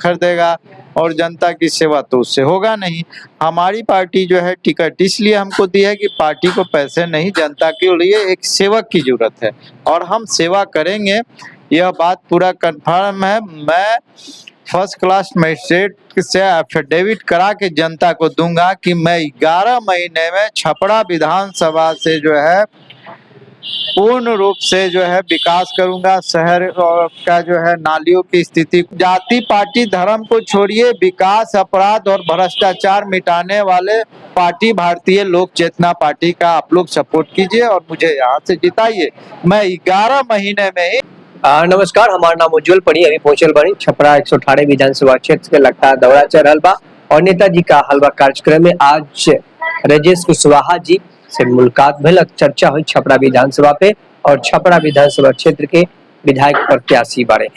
खरीदेगा और जनता की सेवा तो उससे होगा नहीं। हमारी पार्टी जो है टिकट इसलिए हमको दी है कि पार्टी को पैसे नहीं, जनता के लिए एक सेवक की जरूरत है और हम सेवा करेंगे, यह बात पूरा कन्फर्म है। मैं फर्स्ट क्लास मजिस्ट्रेट से एफिडेविट करा के जनता को दूंगा कि मैं 11 महीने में छपरा विधानसभा से जो है पूर्ण रूप से जो है विकास करूंगा। शहर का जो है नालियों की स्थिति, जाति पार्टी धर्म को छोड़िए, विकास अपराध और भ्रष्टाचार मिटाने वाले पार्टी भारतीय लोक चेतना पार्टी का आप लोग सपोर्ट कीजिए और मुझे यहाँ से जिताइए। मैं 11 महीने में ही नमस्कार, हमारा नाम उज्जवल पड़ी। अभी पहुंचल बनी छपरा 118 विधानसभा क्षेत्र के लगता दौरा चल रहा बा और नेताजी का हलवा कार्यक्रम में आज राजेश कुशवाहा जी से मुलाकात भइल, चर्चा हुई छपरा विधानसभा पे और छपरा विधानसभा क्षेत्र के विधायक प्रत्याशी बारे।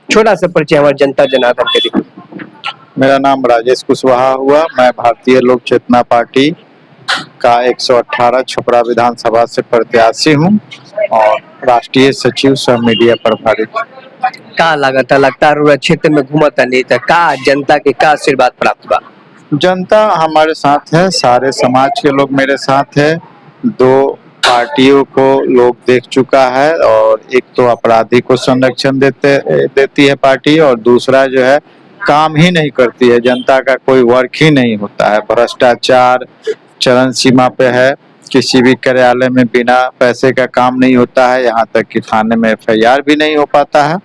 छोटा सा परिचय हमारे जनता जनार्दन के लिए। मेरा नाम राजेश कुशवाहा हुआ। मैं भारतीय लोक चेतना पार्टी का 118 छपरा विधानसभा से प्रत्याशी हूँ और राष्ट्रीय सचिव सह मीडिया प्रभारी। का लगता क्षेत्र में घूमता नहीं था, का जनता के का आशीर्वाद प्राप्त बा? जनता हमारे साथ है, सारे समाज के लोग मेरे साथ है। दो पार्टियों को लोग देख चुका है और एक तो अपराधी को संरक्षण देती है पार्टी और दूसरा जो है काम ही नहीं करती है, जनता का कोई वर्क ही नहीं होता है। भ्रष्टाचार चरम सीमा पे है, किसी भी कार्यालय में बिना पैसे का काम नहीं होता है, यहाँ तक कि थाने में FIR भी नहीं हो पाता है।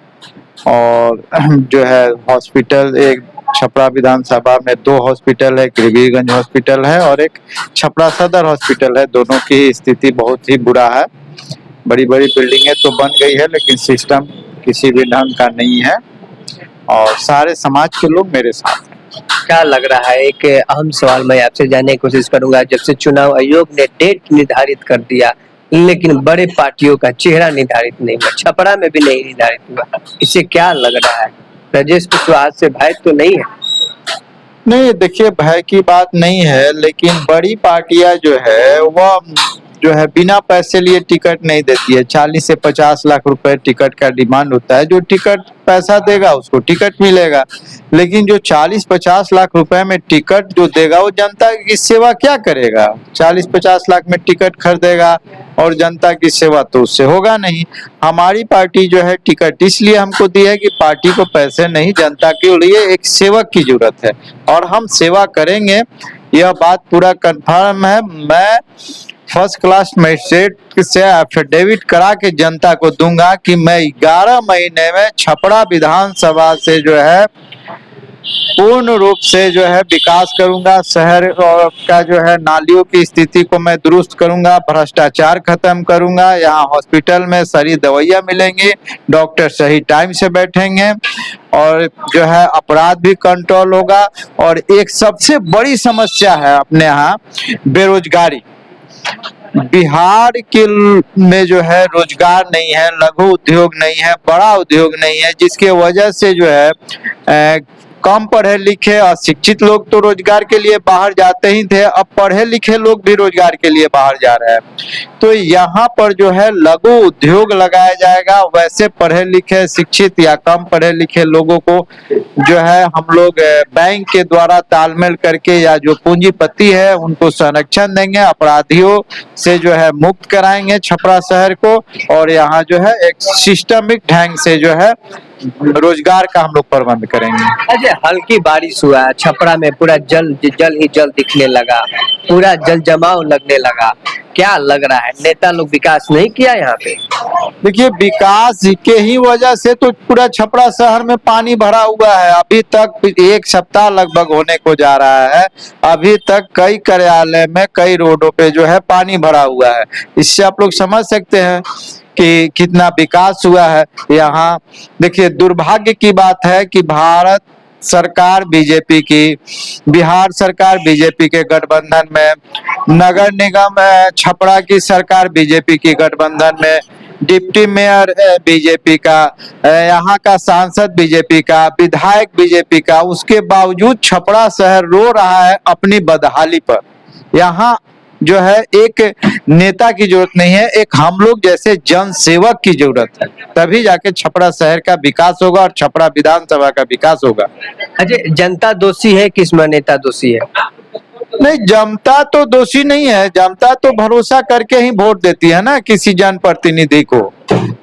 और जो है हॉस्पिटल, एक छपरा विधानसभा में 2 हॉस्पिटल है, गिरिवीरगंज हॉस्पिटल है और एक छपरा सदर हॉस्पिटल है। दोनों की स्थिति बहुत ही बुरा है। बड़ी बड़ी बिल्डिंगें तो बन गई है लेकिन सिस्टम किसी भी ढंग का नहीं है और सारे समाज के लोग मेरे साथ हैं। क्या लग रहा है, एक अहम सवाल मैं आपसे जानने की कोशिश करूंगा। जब से चुनाव आयोग ने डेट निर्धारित कर दिया लेकिन बड़े पार्टियों का चेहरा निर्धारित नहीं हुआ, छपरा में भी नहीं निर्धारित हुआ, इससे क्या लग रहा है? राजेश कुशवाहा से भय तो नहीं है? नहीं, देखिए भय की बात नहीं है, लेकिन बड़ी पार्टियां जो है वह जो है बिना पैसे लिए टिकट नहीं देती है। 40 से 50 लाख रुपए टिकट का डिमांड होता है। जो टिकट पैसा देगा उसको टिकट मिलेगा, लेकिन जो 40-50 लाख रुपए में टिकट जो देगा वो जनता की सेवा क्या करेगा? 40-50 लाख में टिकट खरीदेगा और जनता की सेवा तो उससे होगा नहीं। हमारी पार्टी जो है टिकट इसलिए हमको दी है कि पार्टी को पैसे नहीं, जनता के लिए एक सेवक की जरूरत है और हम सेवा करेंगे, यह बात पूरा कन्फर्म है। मैं फर्स्ट क्लास मजिस्ट्रेट से एफिडेविट करा के जनता को दूंगा कि मैं 11 महीने में छपरा विधानसभा से जो है पूर्ण रूप से जो है विकास करूंगा। शहर का जो है नालियों की स्थिति को मैं दुरुस्त करूंगा, भ्रष्टाचार खत्म करूंगा। यहाँ हॉस्पिटल में सारी दवाइयाँ मिलेंगी, डॉक्टर सही टाइम से बैठेंगे और जो है अपराध भी कंट्रोल होगा। और एक सबसे बड़ी समस्या है अपने यहाँ बेरोजगारी। बिहार के में जो है रोजगार नहीं है, लघु उद्योग नहीं है, बड़ा उद्योग नहीं है, जिसके वजह से जो है कम पढ़े लिखे अशिक्षित लोग तो रोजगार के लिए बाहर जाते ही थे, अब पढ़े लिखे लोग भी रोजगार के लिए बाहर जा रहे हैं। तो यहाँ पर जो है लघु उद्योग लगाया जाएगा। वैसे पढ़े लिखे शिक्षित या कम पढ़े लिखे लोगों को जो है हम लोग बैंक के द्वारा तालमेल करके या जो पूंजीपति है उनको संरक्षण देंगे, अपराधियों से जो है मुक्त कराएंगे छपरा शहर को और यहाँ जो है एक सिस्टमिक ढंग से जो है रोजगार का हम लोग प्रबंध करेंगे। अजय, हल्की बारिश हुआ, छपरा में पूरा जल ही जल दिखने लगा, पूरा जल जमाव लगने लगा, क्या लग रहा है नेता लोग विकास नहीं किया यहाँ पे? देखिए, विकास के ही वजह से तो पूरा छपरा शहर में पानी भरा हुआ है। अभी तक 1 सप्ताह लगभग होने को जा रहा है, अभी तक कई कार्यालय में कई रोडों पे जो है पानी भरा हुआ है। इससे आप लोग समझ सकते हैं कि कितना विकास हुआ है यहाँ। देखिए, दुर्भाग्य की बात है कि भारत सरकार बीजेपी की, बिहार सरकार बीजेपी के गठबंधन में, नगर निगम छपरा की सरकार बीजेपी की गठबंधन में, डिप्टी मेयर बीजेपी का, यहाँ का सांसद बीजेपी का, विधायक बीजेपी का, उसके बावजूद छपरा शहर रो रहा है अपनी बदहाली पर। यहाँ जो है एक नेता की जरूरत नहीं है, एक हम लोग जैसे जन सेवक की जरूरत है। तभी जाके छपरा शहर का विकास होगा और छपरा विधानसभा का विकास होगा। अजय, जनता दोषी है कि इसमें नेता दोषी है? नहीं, जनता तो दोषी नहीं है, जनता तो भरोसा करके ही वोट देती है ना किसी जनप्रतिनिधि को,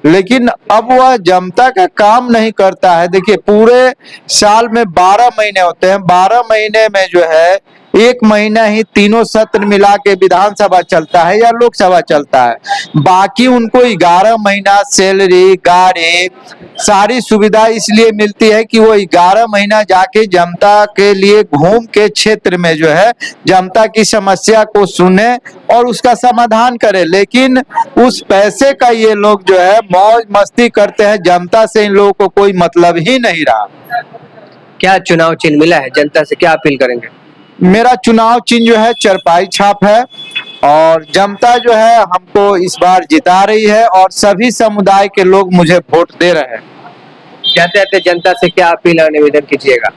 लेकिन अब वह जनता का काम नहीं करता है। देखिए, पूरे साल में 12 महीने होते हैं, 12 महीने में जो है 1 महीना ही तीनों सत्र मिला के विधानसभा चलता है या लोकसभा चलता है, बाकी उनको 11 महीना सैलरी, गाड़ी, सारी सुविधा इसलिए मिलती है कि वो 11 महीना जाके जनता के लिए घूम के क्षेत्र में जो है जनता की समस्या को सुने और उसका समाधान करे। लेकिन उस पैसे का ये लोग जो है मौज मस्ती करते हैं, जनता से इन लोगों को कोई मतलब ही नहीं रहा। क्या चुनाव चिन्ह मिला है? जनता से क्या अपील करेंगे? मेरा चुनाव चिन्ह जो है चरपाई छाप है और जनता जो है हमको इस बार जिता रही है और सभी समुदाय के लोग मुझे वोट दे रहे हैं। जाते जाते जनता से क्या अपील और निवेदन कीजिएगा?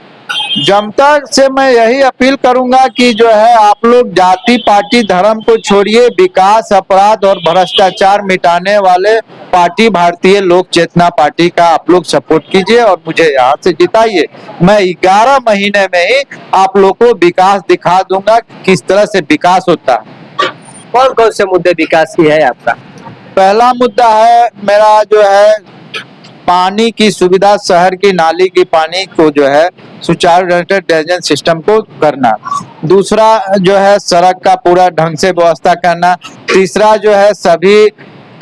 जनता से मैं यही अपील करूंगा कि जो है आप लोग जाति पार्टी धर्म को छोड़िए, विकास, अपराध और भ्रष्टाचार मिटाने वाले पार्टी भारतीय लोक चेतना पार्टी का आप लोग सपोर्ट कीजिए और मुझे यहाँ से जिताइए। मैं 11 महीने में ही आप लोग को विकास दिखा दूंगा, किस तरह से विकास होता है। कौन कौन से मुद्दे विकास की है आपका? पहला मुद्दा है मेरा जो है पानी की सुविधा, शहर की नाली की पानी को जो है सुचारू ढंग से ड्रेनेज सिस्टम को करना। दूसरा जो है सड़क का पूरा ढंग से व्यवस्था करना। तीसरा जो है सभी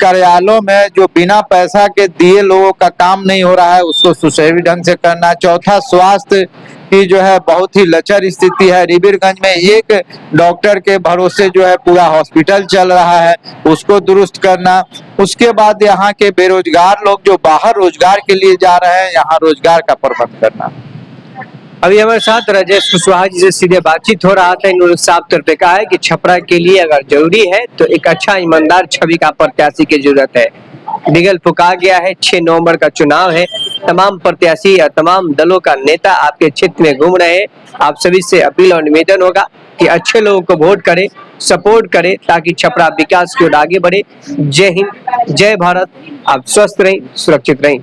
कार्यालयों में जो बिना पैसा के दिए लोगों का काम नहीं हो रहा है उसको सुचारू ढंग से करना। चौथा, स्वास्थ्य की जो है बहुत ही लचर स्थिति है, रिबिरगंज में एक डॉक्टर के भरोसे जो है पूरा हॉस्पिटल चल रहा है, उसको दुरुस्त करना। उसके बाद यहाँ के बेरोजगार लोग जो बाहर रोजगार के लिए जा रहे हैं, यहाँ रोजगार का प्रबंध करना। अभी हमारे साथ राजेश कुशवाहा जी से सीधे बातचीत हो रहा था। इन्होंने साफ तौर पे कहा है कि छपरा के लिए अगर जरूरी है तो एक अच्छा ईमानदार छवि का प्रत्याशी की जरूरत है। बिगल फुका गया है, 6 नवंबर का चुनाव है, तमाम प्रत्याशी या तमाम दलों का नेता आपके क्षेत्र में घूम रहे हैं। आप सभी से अपील और निवेदन होगा कि अच्छे लोगों को वोट करें, सपोर्ट करें ताकि छपरा विकास की ओर आगे बढ़े। जय हिंद, जय भारत। आप स्वस्थ रहें, सुरक्षित रहें।